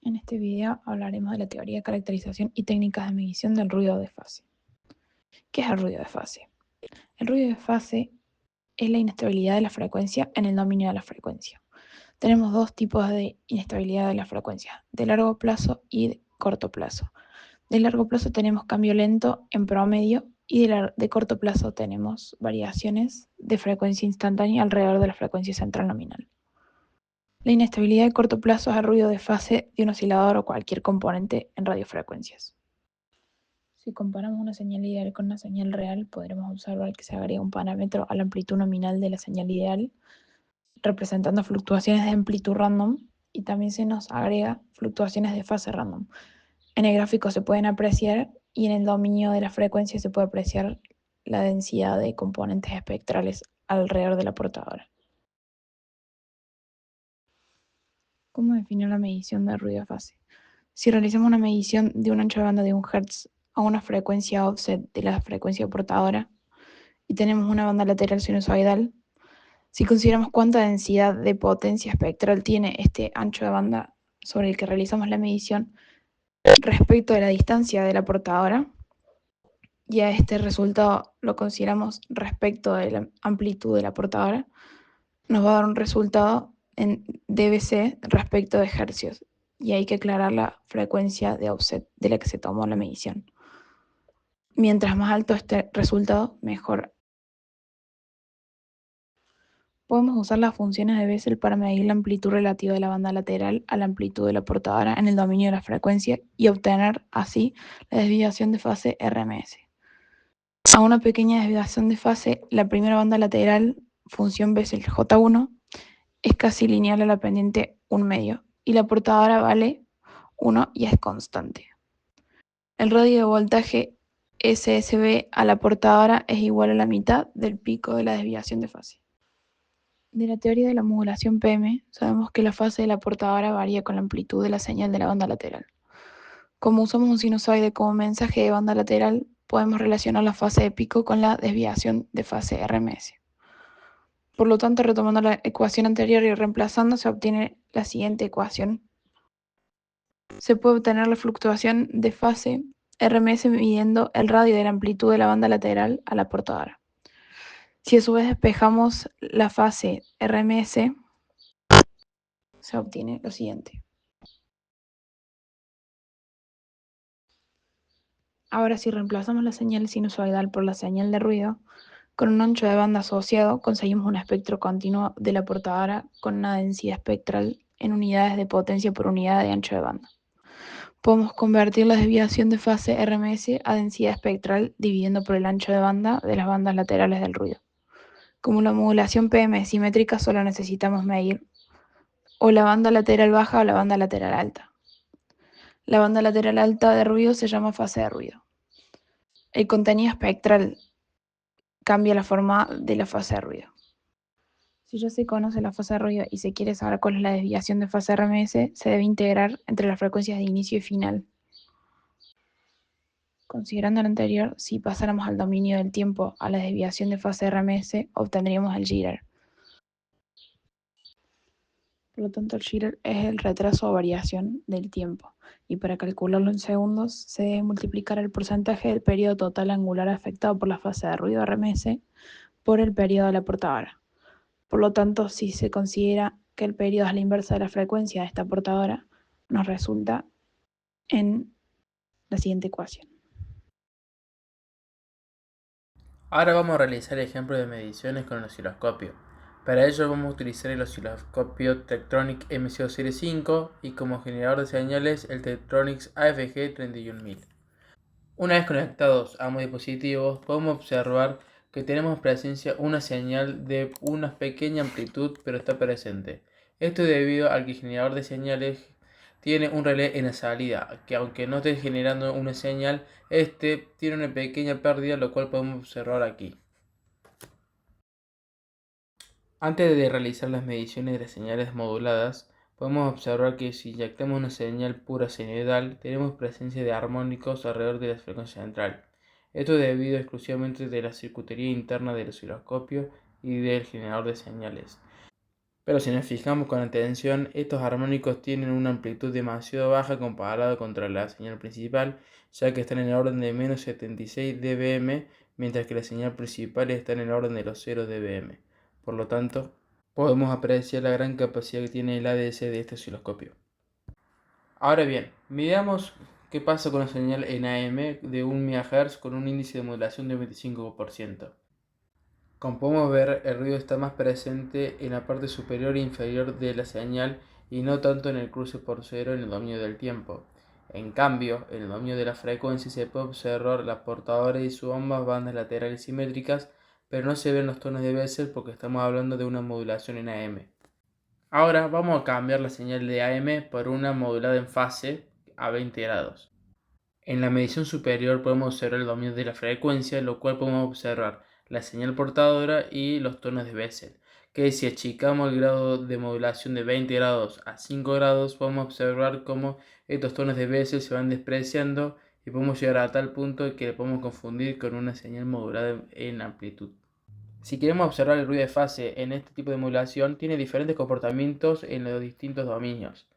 En este video hablaremos de la teoría, caracterización y técnicas de medición del ruido de fase. ¿Qué es el ruido de fase? El ruido de fase es la inestabilidad de la frecuencia en el dominio de la frecuencia. Tenemos dos tipos de inestabilidad de la frecuencia, de largo plazo y de corto plazo. De largo plazo tenemos cambio lento en promedio y de corto plazo tenemos variaciones de frecuencia instantánea alrededor de la frecuencia central nominal. La inestabilidad de corto plazo es el ruido de fase de un oscilador o cualquier componente en radiofrecuencias. Si comparamos una señal ideal con una señal real, podremos observar que se agrega un parámetro a la amplitud nominal de la señal ideal, representando fluctuaciones de amplitud random, y también se nos agrega fluctuaciones de fase random. En el gráfico se pueden apreciar y en el dominio de la frecuencia se puede apreciar la densidad de componentes espectrales alrededor de la portadora. ¿Cómo definir la medición de ruido de fase? Si realizamos una medición de un ancho de banda de 1 Hz a una frecuencia offset de la frecuencia portadora y tenemos una banda lateral sinusoidal, si consideramos cuánta densidad de potencia espectral tiene este ancho de banda sobre el que realizamos la medición respecto de la distancia de la portadora, y a este resultado lo consideramos respecto de la amplitud de la portadora, nos va a dar un resultado en dBc respecto de hercios, y hay que aclarar la frecuencia de offset de la que se tomó la medición. Mientras más alto este resultado, mejor. Podemos usar las funciones de Bessel para medir la amplitud relativa de la banda lateral a la amplitud de la portadora en el dominio de la frecuencia y obtener así la desviación de fase RMS. A una pequeña desviación de fase, la primera banda lateral, función Bessel J1, es casi lineal a la pendiente 1 medio y la portadora vale 1 y es constante. El radio de voltaje SSB a la portadora es igual a la mitad del pico de la desviación de fase. De la teoría de la modulación PM, sabemos que la fase de la portadora varía con la amplitud de la señal de la banda lateral. Como usamos un sinusoide como mensaje de banda lateral, podemos relacionar la fase de pico con la desviación de fase RMS. Por lo tanto, retomando la ecuación anterior y reemplazando, se obtiene la siguiente ecuación. Se puede obtener la fluctuación de fase RMS midiendo el radio de la amplitud de la banda lateral a la portadora. Si a su vez despejamos la fase RMS, se obtiene lo siguiente. Ahora, si reemplazamos la señal sinusoidal por la señal de ruido, con un ancho de banda asociado conseguimos un espectro continuo de la portadora con una densidad espectral en unidades de potencia por unidad de ancho de banda. Podemos convertir la desviación de fase RMS a densidad espectral dividiendo por el ancho de banda de las bandas laterales del ruido. Como la modulación PM es simétrica, solo necesitamos medir o la banda lateral baja o la banda lateral alta. La banda lateral alta de ruido se llama fase de ruido. El contenido espectral cambia la forma de la fase de ruido. Si ya se conoce la fase de ruido y se quiere saber cuál es la desviación de fase RMS, se debe integrar entre las frecuencias de inicio y final. Considerando lo anterior, si pasáramos al dominio del tiempo a la desviación de fase RMS, obtendríamos el jitter. Por lo tanto, el jitter es el retraso o variación del tiempo, y para calcularlo en segundos se debe multiplicar el porcentaje del periodo total angular afectado por la fase de ruido RMS por el periodo de la portadora. Por lo tanto, si se considera que el periodo es la inversa de la frecuencia de esta portadora, nos resulta en la siguiente ecuación. Ahora vamos a realizar ejemplos de mediciones con el osciloscopio. Para ello vamos a utilizar el osciloscopio Tektronix MCO Serie 5 y como generador de señales el Tektronix AFG 31000. Una vez conectados a ambos dispositivos podemos observar que tenemos presencia una señal de una pequeña amplitud pero está presente. Esto es debido al que el generador de señales tiene un relé en la salida, que aunque no esté generando una señal, este tiene una pequeña pérdida, lo cual podemos observar aquí. Antes de realizar las mediciones de las señales moduladas, podemos observar que si inyectamos una señal pura sinusoidal, tenemos presencia de armónicos alrededor de la frecuencia central. Esto es debido exclusivamente de la circuitería interna del osciloscopio y del generador de señales. Pero si nos fijamos con atención, estos armónicos tienen una amplitud demasiado baja comparado contra la señal principal, ya que están en el orden de menos 76 dBm, mientras que la señal principal está en el orden de los 0 dBm. Por lo tanto, podemos apreciar la gran capacidad que tiene el ADC de este osciloscopio. Ahora bien, miramos qué pasa con la señal en AM de 1 MHz con un índice de modulación de 25%. Como podemos ver, el ruido está más presente en la parte superior e inferior de la señal y no tanto en el cruce por cero en el dominio del tiempo. En cambio, en el dominio de la frecuencia se puede observar la portadora y sus ambas bandas laterales simétricas, pero no se ven los tonos de Bessel porque estamos hablando de una modulación en AM. Ahora vamos a cambiar la señal de AM por una modulada en fase a 20 grados. En la medición superior podemos observar el dominio de la frecuencia, lo cual podemos observar la señal portadora y los tonos de Bessel, que si achicamos el grado de modulación de 20 grados a 5 grados, podemos observar cómo estos tonos de Bessel se van despreciando y podemos llegar a tal punto que le podemos confundir con una señal modulada en amplitud. Si queremos observar el ruido de fase en este tipo de modulación, tiene diferentes comportamientos en los distintos dominios.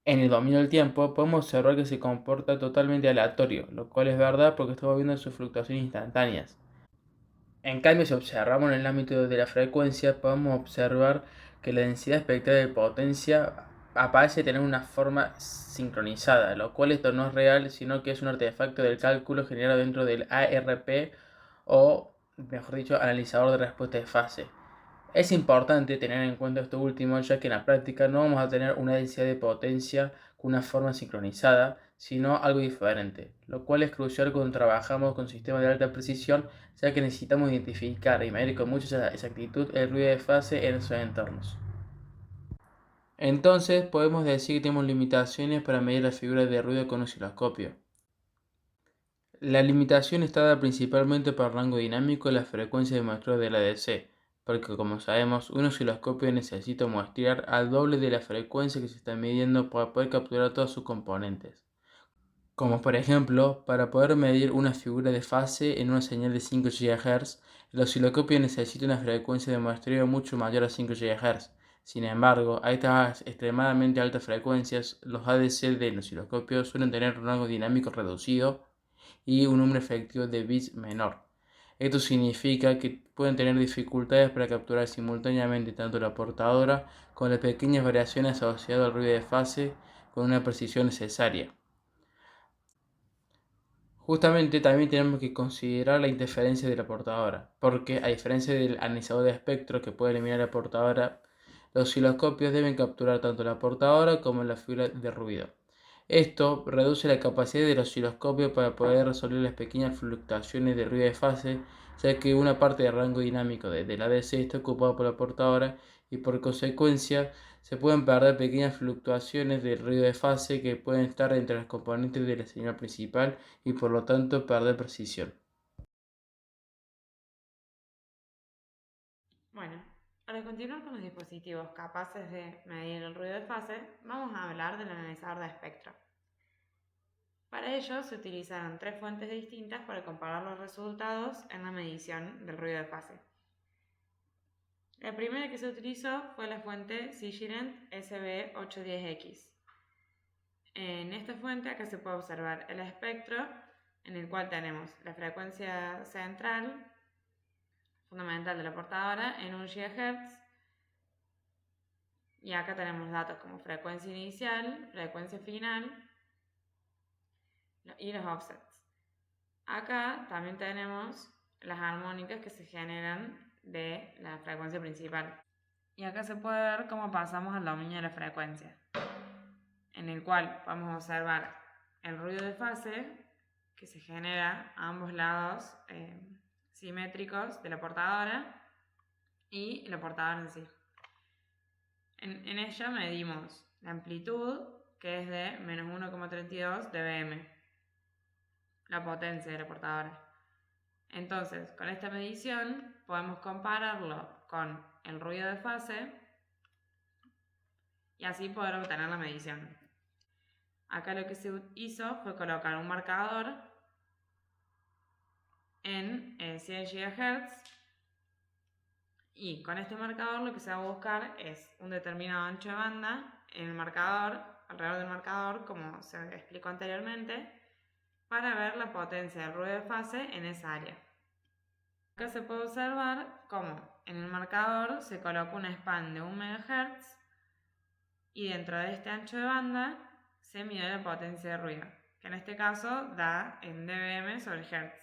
En el dominio del tiempo podemos observar que se comporta totalmente aleatorio, lo cual es verdad porque estamos viendo sus fluctuaciones instantáneas. En cambio, si observamos en el ámbito de la frecuencia, podemos observar que la densidad espectral de potencia aparece tener una forma sincronizada, lo cual esto no es real, sino que es un artefacto del cálculo generado dentro del ARP o, mejor dicho, analizador de respuesta de fase. Es importante tener en cuenta esto último, ya que en la práctica no vamos a tener una densidad de potencia con una forma sincronizada, sino algo diferente, lo cual es crucial cuando trabajamos con sistemas de alta precisión, ya que necesitamos identificar y medir con mucha exactitud el ruido de fase en esos entornos. Entonces, podemos decir que tenemos limitaciones para medir la figura de ruido con un osciloscopio. La limitación está dada principalmente por el rango dinámico y la frecuencia de muestreo de la ADC, porque como sabemos, un osciloscopio necesita muestrear al doble de la frecuencia que se está midiendo para poder capturar todos sus componentes. Como por ejemplo, para poder medir una figura de fase en una señal de 5 GHz, el osciloscopio necesita una frecuencia de muestreo mucho mayor a 5 GHz. Sin embargo, a estas extremadamente altas frecuencias, los ADC del osciloscopio suelen tener un rango dinámico reducido y un número efectivo de bits menor. Esto significa que pueden tener dificultades para capturar simultáneamente tanto la portadora como las pequeñas variaciones asociadas al ruido de fase con una precisión necesaria. Justamente también tenemos que considerar la interferencia de la portadora, porque a diferencia del analizador de espectro que puede eliminar la portadora, los osciloscopios deben capturar tanto la portadora como la figura de ruido. Esto reduce la capacidad del osciloscopio para poder resolver las pequeñas fluctuaciones de ruido de fase, ya que una parte del rango dinámico de la DC está ocupada por la portadora y por consecuencia se pueden perder pequeñas fluctuaciones de ruido de fase que pueden estar entre las componentes de la señal principal y por lo tanto perder precisión. Bueno, para continuar con los dispositivos capaces de medir el ruido de fase, vamos a hablar del analizador de espectro. Para ello se utilizaron tres fuentes distintas para comparar los resultados en la medición del ruido de fase. La primera que se utilizó fue la fuente Sigilent SB810X. En esta fuente acá se puede observar el espectro en el cual tenemos la frecuencia central fundamental de la portadora en 1 GHz y acá tenemos datos como frecuencia inicial, frecuencia final y los offsets. Acá también tenemos las armónicas que se generan de la frecuencia principal. Y acá se puede ver cómo pasamos al dominio de la frecuencia, en el cual vamos a observar el ruido de fase que se genera a ambos lados simétricos de la portadora y la portadora en sí. En ella medimos la amplitud, que es de menos 1,32 dBm, la potencia de la portadora. Entonces, con esta medición podemos compararlo con el ruido de fase y así poder obtener la medición. Acá lo que se hizo fue colocar un marcador en 100 GHz Y con este marcador lo que se va a buscar es un determinado ancho de banda en el marcador, alrededor del marcador, como se explicó anteriormente, para ver la potencia del ruido de fase en esa área. Acá se puede observar cómo en el marcador se coloca un span de 1 MHz y dentro de este ancho de banda se mide la potencia de ruido, que en este caso da en dBm sobre Hz.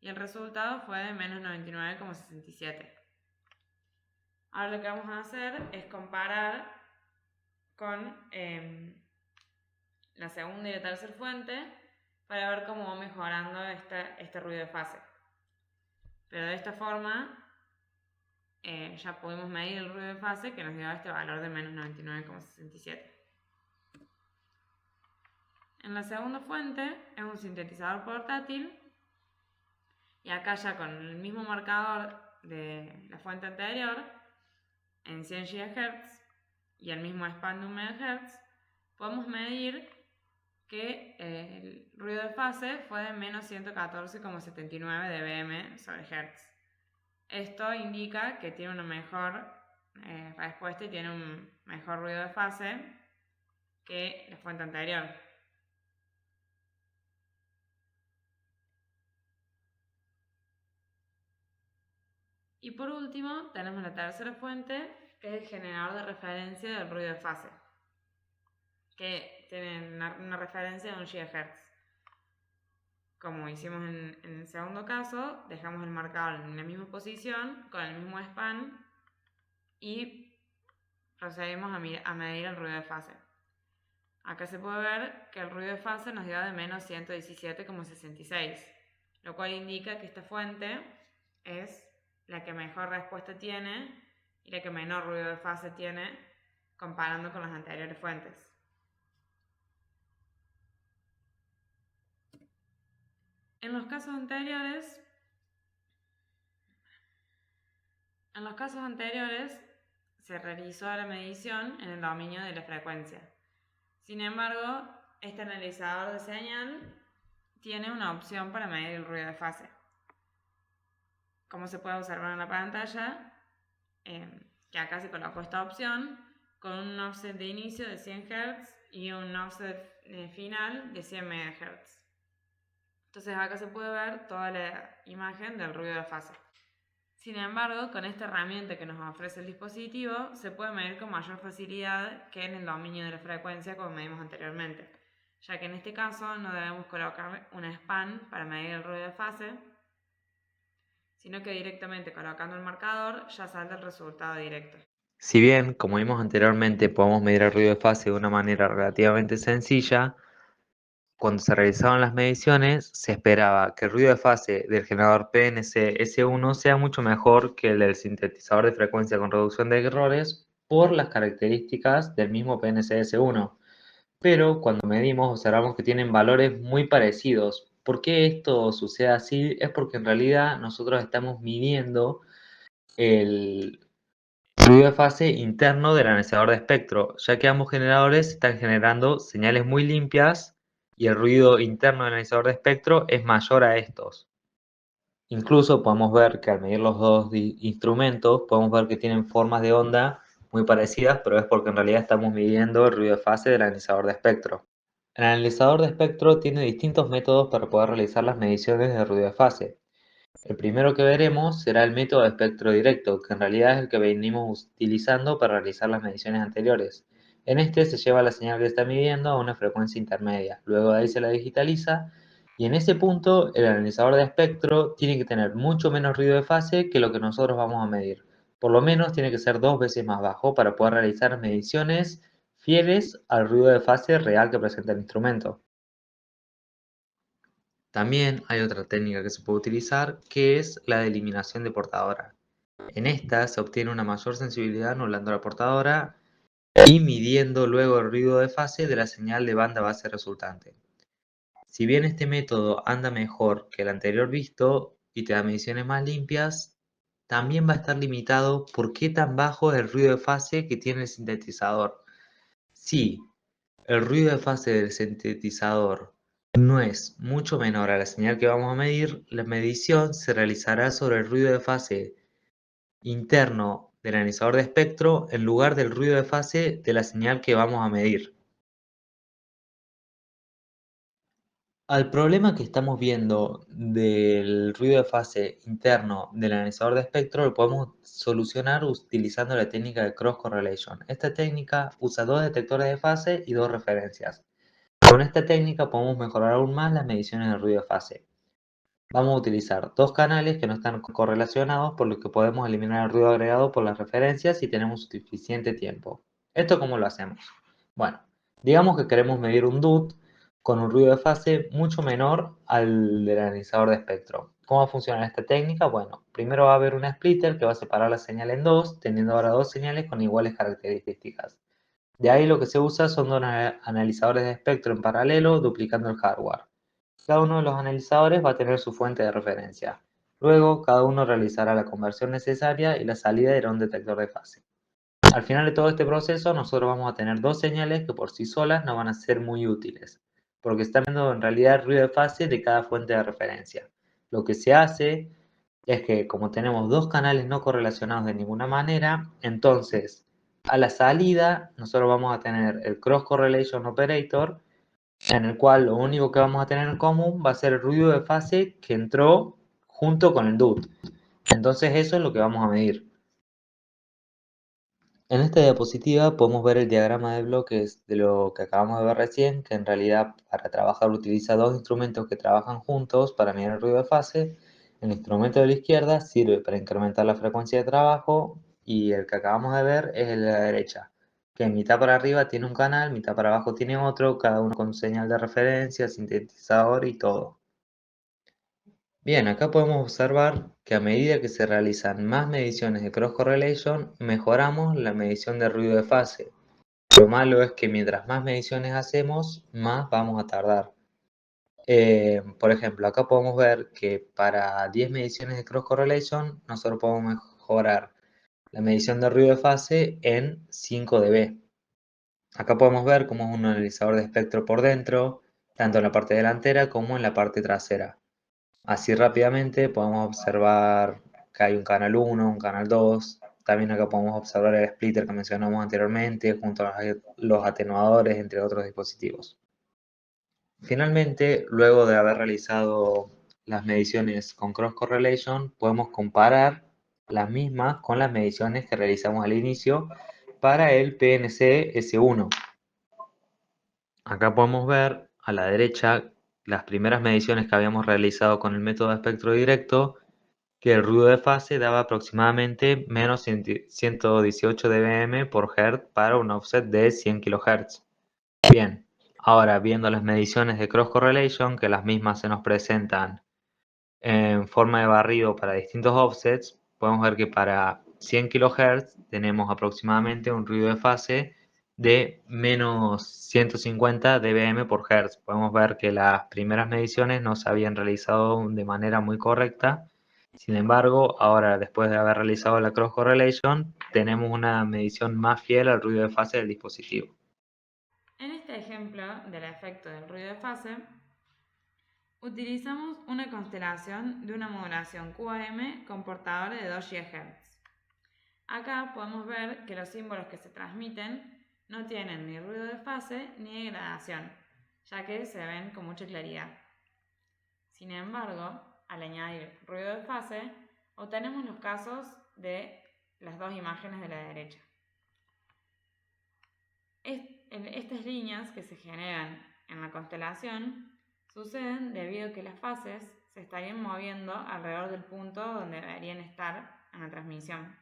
Y el resultado fue de menos 99,67. Ahora lo que vamos a hacer es comparar con la segunda y la tercera fuente para ver cómo va mejorando este ruido de fase. Pero de esta forma ya pudimos medir el ruido de fase que nos dio este valor de menos 99,67. En la segunda fuente es un sintetizador portátil y acá ya con el mismo marcador de la fuente anterior en 100 GHz y el mismo span de 1 MHz podemos medir que el ruido de fase fue de menos 114,79 dBm sobre Hz. Esto indica que tiene una mejor respuesta y tiene un mejor ruido de fase que la fuente anterior. Y por último tenemos la tercera fuente, que es el generador de referencia del ruido de fase, que tiene una referencia de 1 GHz. Como hicimos en el segundo caso, dejamos el marcador en la misma posición, con el mismo span, y procedimos a medir el ruido de fase. Acá se puede ver que el ruido de fase nos dio de menos 117,66, lo cual indica que esta fuente es la que mejor respuesta tiene y la que menor ruido de fase tiene comparando con las anteriores fuentes. En los casos anteriores se realizó la medición en el dominio de la frecuencia. Sin embargo, este analizador de señal tiene una opción para medir el ruido de fase. Como se puede observar en la pantalla, que acá se colocó esta opción con un offset de inicio de 100 Hz y un offset final de 100 MHz. Entonces acá se puede ver toda la imagen del ruido de fase. Sin embargo, con esta herramienta que nos ofrece el dispositivo, se puede medir con mayor facilidad que en el dominio de la frecuencia como medimos anteriormente, ya que en este caso no debemos colocar un span para medir el ruido de fase, sino que directamente colocando el marcador ya salta el resultado directo. Si bien, como vimos anteriormente, podemos medir el ruido de fase de una manera relativamente sencilla, cuando se realizaban las mediciones se esperaba que el ruido de fase del generador PNC-S1 sea mucho mejor que el del sintetizador de frecuencia con reducción de errores por las características del mismo PNC-S1. Pero cuando medimos observamos que tienen valores muy parecidos. ¿Por qué esto sucede así? Es porque en realidad nosotros estamos midiendo el ruido de fase interno del analizador de espectro, ya que ambos generadores están generando señales muy limpias y el ruido interno del analizador de espectro es mayor a estos. Incluso podemos ver que al medir los dos instrumentos podemos ver que tienen formas de onda muy parecidas, pero es porque en realidad estamos midiendo el ruido de fase del analizador de espectro. El analizador de espectro tiene distintos métodos para poder realizar las mediciones de ruido de fase. El primero que veremos será el método de espectro directo, que en realidad es el que venimos utilizando para realizar las mediciones anteriores. En este se lleva la señal que está midiendo a una frecuencia intermedia, luego de ahí se la digitaliza y en ese punto el analizador de espectro tiene que tener mucho menos ruido de fase que lo que nosotros vamos a medir. Por lo menos tiene que ser 2 veces más bajo para poder realizar mediciones fieles al ruido de fase real que presenta el instrumento. También hay otra técnica que se puede utilizar, que es la de eliminación de portadora. En esta se obtiene una mayor sensibilidad anulando la portadora y midiendo luego el ruido de fase de la señal de banda base resultante. Si bien este método anda mejor que el anterior visto y te da mediciones más limpias, también va a estar limitado por qué tan bajo es el ruido de fase que tiene el sintetizador. Si el ruido de fase del sintetizador no es mucho menor a la señal que vamos a medir, la medición se realizará sobre el ruido de fase interno del analizador de espectro en lugar del ruido de fase de la señal que vamos a medir. Al problema que estamos viendo del ruido de fase interno del analizador de espectro lo podemos solucionar utilizando la técnica de cross correlation. Esta técnica usa dos detectores de fase y dos referencias. Con esta técnica podemos mejorar aún más las mediciones del ruido de fase. Vamos a utilizar dos canales que no están correlacionados, por lo que podemos eliminar el ruido agregado por las referencias si tenemos suficiente tiempo. ¿Esto cómo lo hacemos? Bueno, digamos que queremos medir un DUT con un ruido de fase mucho menor al del analizador de espectro. ¿Cómo va a funcionar esta técnica? Bueno, primero va a haber una splitter que va a separar la señal en dos, teniendo ahora dos señales con iguales características. De ahí lo que se usa son dos analizadores de espectro en paralelo, duplicando el hardware. Cada uno de los analizadores va a tener su fuente de referencia. Luego, cada uno realizará la conversión necesaria y la salida irá a un detector de fase. Al final de todo este proceso, nosotros vamos a tener dos señales que por sí solas no van a ser muy útiles, porque están viendo en realidad el ruido de fase de cada fuente de referencia. Lo que se hace es que, como tenemos dos canales no correlacionados de ninguna manera, entonces a la salida nosotros vamos a tener el cross correlation operator, en el cual lo único que vamos a tener en común va a ser el ruido de fase que entró junto con el DUT. Entonces eso es lo que vamos a medir. En esta diapositiva podemos ver el diagrama de bloques de lo que acabamos de ver recién, que en realidad para trabajar utiliza dos instrumentos que trabajan juntos para medir el ruido de fase. El instrumento de la izquierda sirve para incrementar la frecuencia de trabajo y el que acabamos de ver es el de la derecha, que mitad para arriba tiene un canal, mitad para abajo tiene otro, cada uno con señal de referencia, sintetizador y todo. Bien, acá podemos observar que a medida que se realizan más mediciones de cross correlation, mejoramos la medición de ruido de fase. Lo malo es que mientras más mediciones hacemos, más vamos a tardar. Por ejemplo, acá podemos ver que para 10 mediciones de cross correlation, nosotros podemos mejorar la medición de ruido de fase en 5 dB. Acá podemos ver cómo es un analizador de espectro por dentro, tanto en la parte delantera como en la parte trasera. Así rápidamente podemos observar que hay un canal 1, un canal 2. También acá podemos observar el splitter que mencionamos anteriormente, junto a los atenuadores, entre otros dispositivos. Finalmente, luego de haber realizado las mediciones con cross correlation, podemos comparar las mismas con las mediciones que realizamos al inicio para el PNC S1. Acá podemos ver a la derecha las primeras mediciones que habíamos realizado con el método de espectro directo, que el ruido de fase daba aproximadamente menos 118 dBm por Hz para un offset de 100 kHz. Bien, ahora viendo las mediciones de cross correlation, que las mismas se nos presentan en forma de barrido para distintos offsets, podemos ver que para 100 kHz tenemos aproximadamente un ruido de fase de menos 150 dBm por Hz. Podemos ver que las primeras mediciones no se habían realizado de manera muy correcta. Sin embargo, ahora después de haber realizado la cross correlation, tenemos una medición más fiel al ruido de fase del dispositivo. En este ejemplo del efecto del ruido de fase, utilizamos una constelación de una modulación QAM con portador de 2 GHz. Acá podemos ver que los símbolos que se transmiten no tienen ni ruido de fase ni degradación, ya que se ven con mucha claridad. Sin embargo, al añadir ruido de fase, obtenemos los casos de las dos imágenes de la derecha. Estas líneas que se generan en la constelación suceden debido a que las fases se estarían moviendo alrededor del punto donde deberían estar en la transmisión.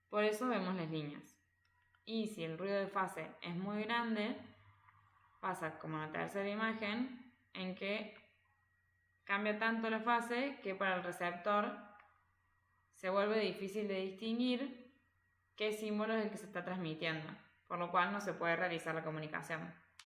Por eso vemos las líneas. Y si el ruido de fase es muy grande, pasa como en la tercera imagen, en que cambia tanto la fase que para el receptor se vuelve difícil de distinguir qué símbolo es el que se está transmitiendo, por lo cual no se puede realizar la comunicación.